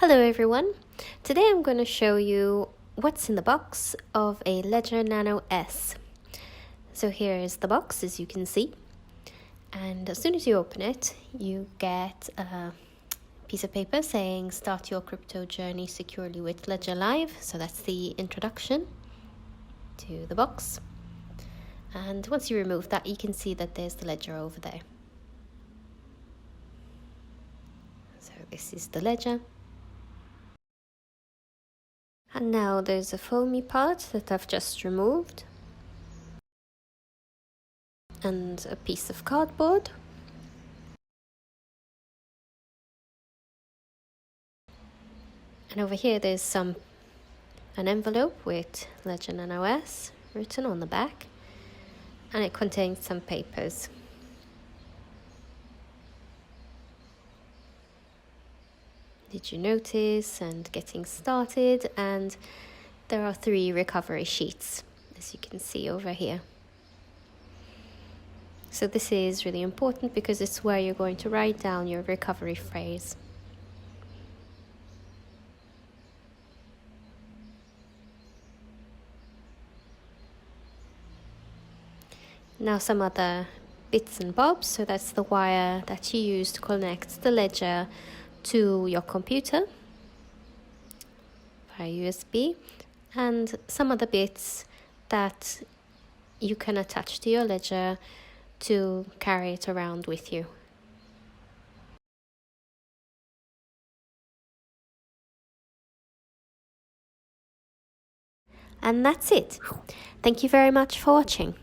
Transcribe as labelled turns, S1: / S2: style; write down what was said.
S1: Hello everyone, today I'm going to show you what's in the box of a Ledger Nano S. So here is the box, as you can see, and as soon as you open it you get a piece of paper saying start your crypto journey securely with Ledger Live. So that's the introduction to the box, and once you remove that you can see that there's the ledger over there. So this is the ledger. And now there's a foamy part that I've just removed, and a piece of cardboard. And over here there's an envelope with Ledger Nano S written on the back, and it contains some papers. Did you notice? And getting started, and there are 3 recovery sheets, as you can see over here. So this is really important because it's where you're going to write down your recovery phrase. Now some other bits and bobs. So that's the wire that you use to connect the ledger to your computer via USB, and some other bits that you can attach to your ledger to carry it around with you. And that's it. Thank you very much for watching.